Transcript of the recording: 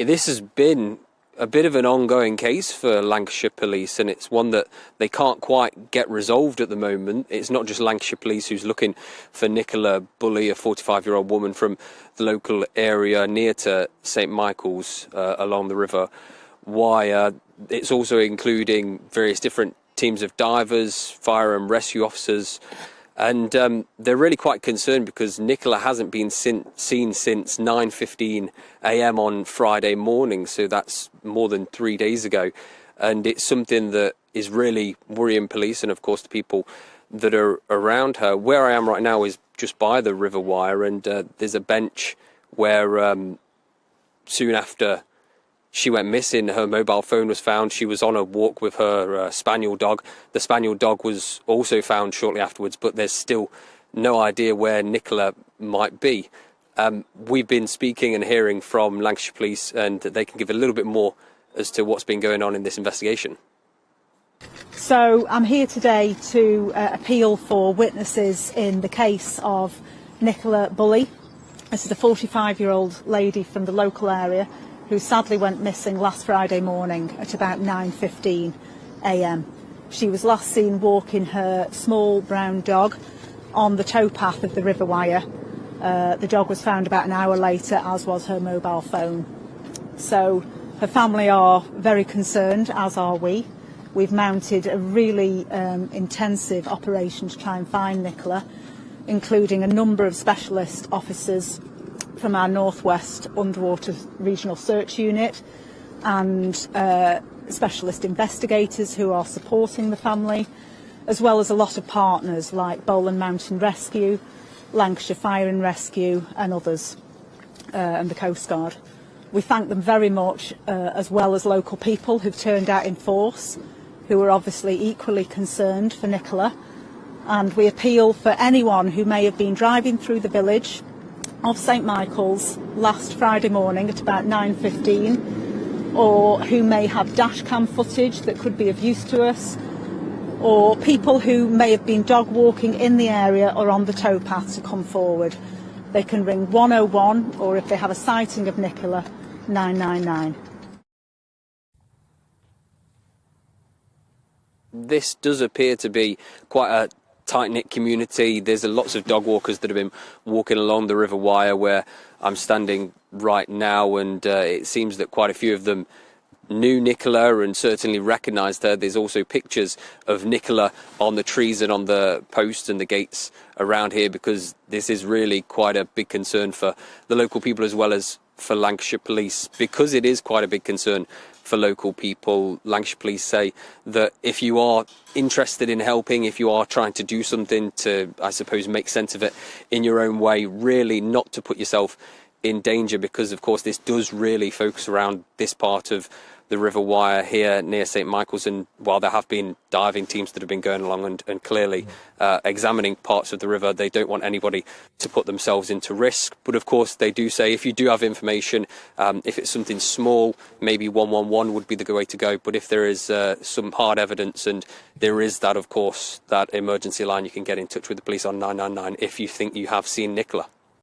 This has been a bit of an ongoing case for Lancashire Police, and it's one that they can't quite get resolved at the moment. It's not just Lancashire Police who's looking for Nicola Bulley, a 45-year-old woman from the local area near to St Michael's along the River Wire. It's also including various different teams of divers, fire and rescue officers, and they're really quite concerned because Nicola hasn't been seen since 9:15 a.m. on Friday morning, so that's more than 3 days ago. And it's something that is really worrying police and, of course, the people that are around her. Where I am right now is just by the River Wire, and there's a bench where soon after she went missing, her mobile phone was found. She was on a walk with her spaniel dog. The spaniel dog was also found shortly afterwards, but there's still no idea where Nicola might be. We've been speaking and hearing from Lancashire Police, and they can give a little bit more as to what's been going on in this investigation. So I'm here today to appeal for witnesses in the case of Nicola Bulley. This is a 45-year-old lady from the local area who sadly went missing last Friday morning at about 9:15 a.m. She was last seen walking her small brown dog on the towpath of the River Wire. The dog was found about an hour later, as was her mobile phone. So her family are very concerned, as are we. We've mounted a really intensive operation to try and find Nicola, including a number of specialist officers from our Northwest Underwater Regional Search Unit and specialist investigators who are supporting the family, as well as a lot of partners like Bowland Mountain Rescue, Lancashire Fire and Rescue and others, and the Coast Guard. We thank them very much, as well as local people who've turned out in force, who are obviously equally concerned for Nicola. And we appeal for anyone who may have been driving through the village of St Michael's last Friday morning at about 9:15, or who may have dash cam footage that could be of use to us, or people who may have been dog walking in the area or on the towpath to come forward. They can ring 101, or if they have a sighting of Nicola, 999. This does appear to be quite a tight-knit community. There's lots of dog walkers that have been walking along the River Wire where I'm standing right now, and it seems that quite a few of them knew Nicola and certainly recognised her. There's also pictures of Nicola on the trees and on the posts and the gates around here, because this is really quite a big concern for the local people as well as for Lancashire Police. Because it is quite a big concern for local people, Lancashire Police say that if you are interested in helping, if you are trying to do something to, I suppose, make sense of it in your own way, really not to put yourself in danger, because of course this does really focus around this part of the River Wire here near St Michael's. And while there have been diving teams that have been going along and clearly examining parts of the river, they don't want anybody to put themselves into risk. But of course they do say if you do have information, if it's something small, maybe 111 would be the way to go. But if there is some hard evidence, and there is that, of course, that emergency line, you can get in touch with the police on 999 if you think you have seen Nicola.